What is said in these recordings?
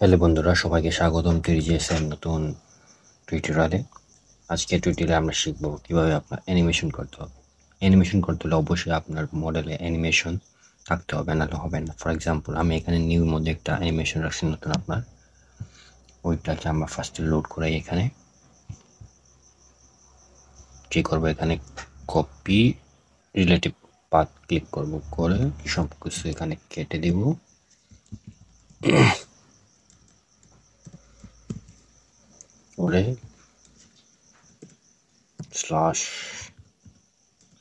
Hello বন্ধুরা, সবাইকে স্বাগতম টিডিজিএস এর নতুন টিউটোরিয়ালে। আজকে টিউটোরিয়ালে আমরা শিখব কিভাবে আপনার অ্যানিমেশন করতে হবে। অ্যানিমেশন করতে হলে অবশ্যই আপনার মডেলে অ্যানিমেশন থাকতে হবে, নাহলে হবে না। ফর এক্সাম্পল, আমি এখানে নিউ মধ্যে একটা অ্যানিমেশন রাখছি নতুন আপনার, ওইটাকে আমরা ফার্স্টে লোড করাই। এখানে কি করবো, এখানে কপি রিলেটিভ পাথ ক্লিক করব, করে সব কিছু এখানে কেটে দিব। করে স্ল্যাশ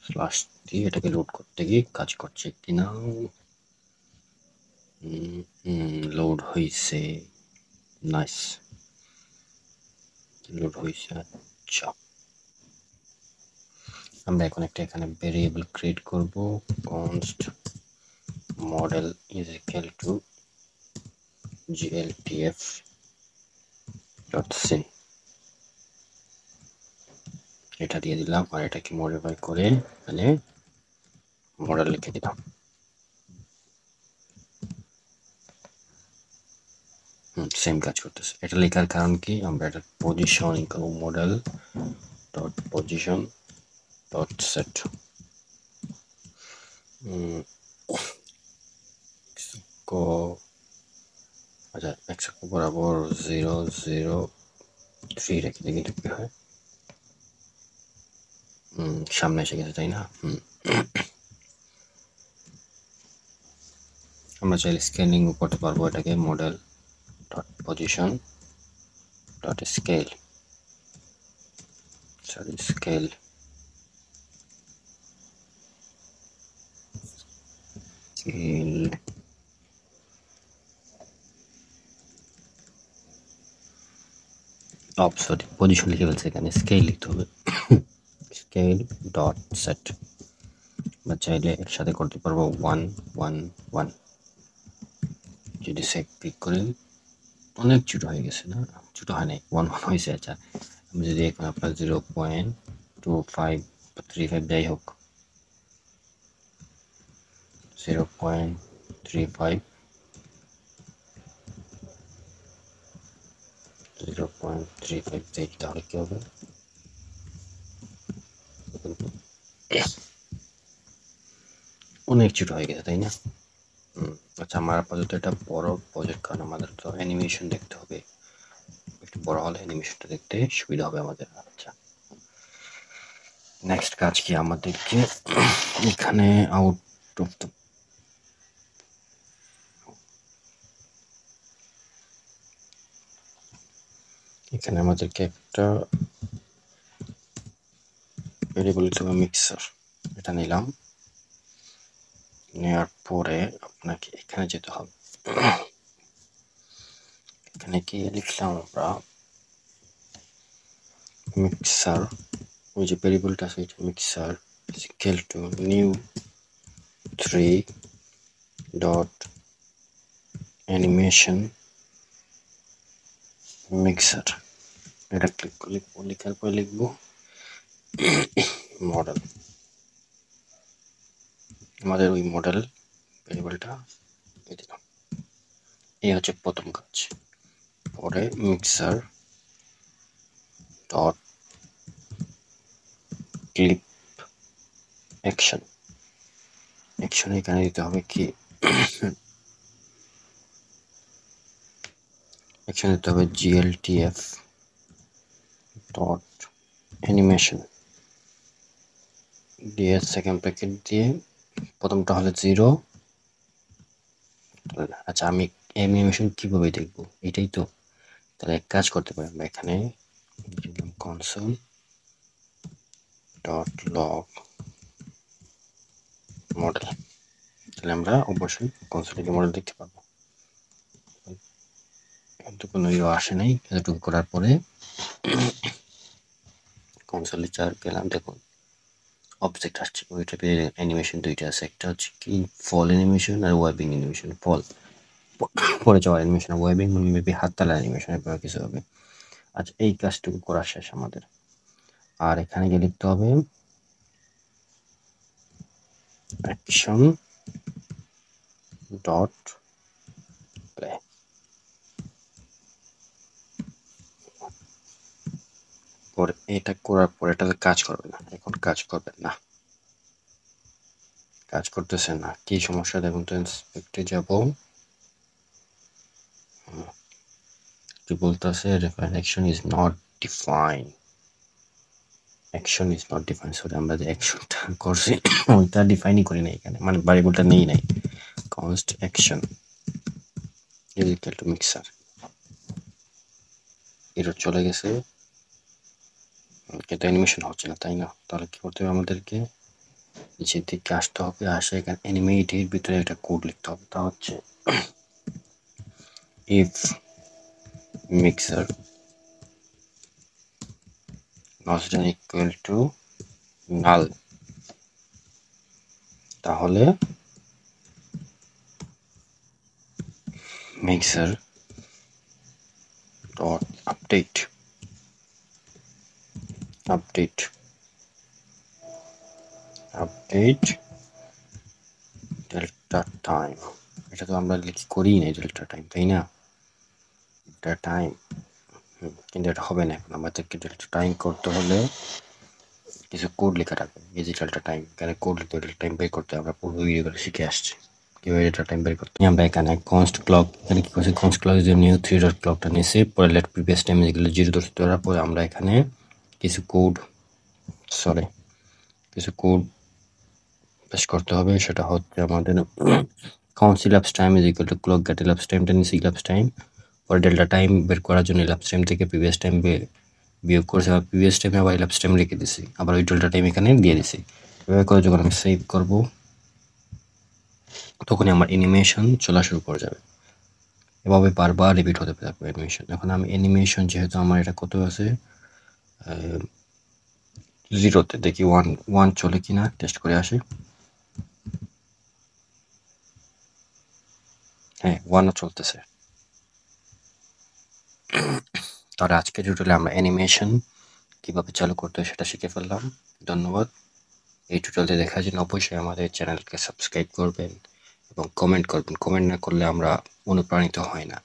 স্ল্যাশ দিয়ে এটাকে লোড করতে গিয়ে কাজ করছে কিনা। লোড হয়েছে, নাইস, লোড হয়েছে। আচ্ছা, আমরা এখন একটা এখানে ভেরিয়েবল ক্রিয়েট করব, const model is equal to gltf dot scene, এটা দিয়ে দিলাম। আর এটাকে মডিফাই করে মানে মডেল লিখে দিলাম। সেম কাজ করতেছে। এটা লেখার কারণ কি, আমরা এটা পজিশন করব, model dot position dot set. আচ্ছা, একশো বরাবর 003 রেখে দেখি কি হয়। সামনে এসে গেছে, তাই না? আমরা চাইলে স্কেলিং করতে পারবো এটাকে, model dot position dot scale, sorry scale scale sorry position লিখে ফেলছে, এখানে স্কেল লিখতে হবে। স্কেল ডট সেট, আমরা চাইলে একসাথে করতে পারবো 1 1 1। যদি সেট ক্লিক করি, অনেক ছোট হয়ে গেছে না? ছোট হয় নাই, 1 1 হয়েছে। আচ্ছা, আমি যদি এখন আপনার 0.2535 যাই হোক, 0.35 0.35 তাহলে কি হবে? অনেক ছোট হয়ে গেছে, তাই না? আচ্ছা, আমার আপাতত এটা বড় প্রজেক্ট, কারণ আমাদের তো অ্যানিমেশন দেখতে হবে। একটু বড় হলে অ্যানিমেশনটা দেখতে সুবিধা হবে আমাদের। আচ্ছা, নেক্সট কাজ কি আমাদেরকে, এখানে আউট অফ দ্য এখানে আমাদেরকে একটা ভেরিয়েবল দিতে হবে, মিক্সার। এটা নিলাম, নেওয়ার পরে আপনাকে এখানে যেতে হবে। এখানে কি লিখলাম আমরা, মিক্সার, ওই যে ভেরিয়েবলটা আছে এটা, mixer is equal two new 3 dot animation mixer. এটা ক্লিক করে লিখবো, লেখার পরে লিখবো মডেল, আমাদের ওই মডেল ভেরিয়েবলটা দিয়ে দিলাম। এই হচ্ছে প্রথম কাজ। পরে mixer dot clip action, action এখানে দিতে হবে কি, অ্যাকশন দিতে হবে gltf ডট অ্যানিমেশন দিয়ে সেকেন্ড ব্র্যাকেট দিয়ে, প্রথমটা হলে 0। আচ্ছা, আমি অ্যানিমেশন কিভাবে দেখবো, এটাই তো। তাহলে এক কাজ করতে পারি, আমরা এখানে কনসোল ডট লগ মডেল, তাহলে আমরা অবশ্যই কনসোলে মডেল দেখতে পাবো। কিন্তু কোনো ইয়ে আসে নাই। এতটুকু করার পরে কনসোলে চার পেলাম, দেখুন অবজেক্ট আসছে। ওই টাইপের অ্যানিমেশন দুইটা আছে, একটা হচ্ছে কি ফল অ্যানিমেশন আর ওয়েবিং অ্যানিমেশন। ফল পরে যাওয়ার অ্যানিমেশন, ওয়েবিং মেবি হাততালা অ্যানিমেশন, এরপর কিছু হবে। আচ্ছা, এই কাজটুকু করা শেষ আমাদের। আর এখানে গিয়ে লিখতে হবে অ্যাকশন ডট প্লে, পরে এটা করার পর এটাতে কাজ করবে না, এখন কাজ করবে না, কাজ করতেছে না। কি সমস্যা দেখুন তো, ইন্সপেক্টে যাব, কি বলতেছে, action is not define, action is not define. Sorry, আমরা যে অ্যাকশনটা করছি ওইটা ডিফাইনই করি না এখানে, মানে ভ্যারিয়েবলটা নেই নাই। Const action is equal two mixer, error চলে গেছে, কিন্তু অ্যানিমেশন হচ্ছে না, তাই না? তাহলে কি করতে হবে, আমাদেরকে নিচের দিকে আসতে হবে, আসে এখানে অ্যানিমেটের ভিতরে একটা কোড লিখতে হবে, তা হচ্ছে if mixer not equal to null, তাহলে mixer dot update update update delta time. এটা তো আমরা লিখি করি না ডেল্টা টাইম, তাই না? ডেল্টা টাইম, কিন্তু এটা হবে না। এখন আমাদেরকে ডেল্টা টাইম করতে হলে কিছু কোড লেখা থাকবে, এই যে ডেল্টা টাইম, এখানে কোড লিখতে ডেল্টা টাইম বের করতে আমরা পূর্ব ভিডিওগুলো শিখে আসছি কিভাবে ডেল্টা টাইম বের করতে। আমরা এখানে কনস্ট ক্লক, এখানে কি করছি, কনস্ট ক্লক যে নিউ 3 ডট ক্লকটা নিয়েছি, পরে লেট প্রিভিয়াস টাইম যেগুলো 0 ধরছি, ধরার পরে আমরা এখানে কিছু কোড পেশ করতে হবে। সেটা হচ্ছে আমাদের count elapsed time is equal to clock get elapsed টাইমটা নিয়েছি ইলাপস টাইম, পরে ডেল্টা টাইম বের করার জন্য ইলাপস টাইম থেকে প্রিভিয়াস টাইম বিয়োগ করছি, আবার প্রিভিয়াস টাইমে আবার ইলাপস টাইম রেখে দিছি, আবার ওই ডেল্টা টাইম এখানে দিয়ে দিছি। এভাবে করে যখন আমি সেভ করব তখনই আমার অ্যানিমেশন চলা শুরু করে যাবে। এভাবে বারবার রিপিট হতে থাকবে অ্যানিমেশন। এখন আমি অ্যানিমেশন, যেহেতু আমার এটা কত আছে, 0-তে, দেখি 1 চলে কিনা টেস্ট করে আসি। হ্যাঁ, 1ও চলতেছে। তাহলে আজকে টিউটোরিয়ালে আমরা অ্যানিমেশন কিভাবে চালু করতে হয় সেটা শিখে ফেললাম। ধন্যবাদ। এই টিউটোরিয়ালটি দেখার জন্য অবশ্যই আমাদের চ্যানেলকে সাবস্ক্রাইব করবেন এবং কমেন্ট করবেন। কমেন্ট না করলে আমরা অনুপ্রাণিত হই না।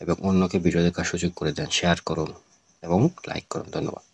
এবং অন্যকে ভিডিও দেখার সুযোগ করে দেন, শেয়ার করুন এবং লাইক করুন। ধন্যবাদ।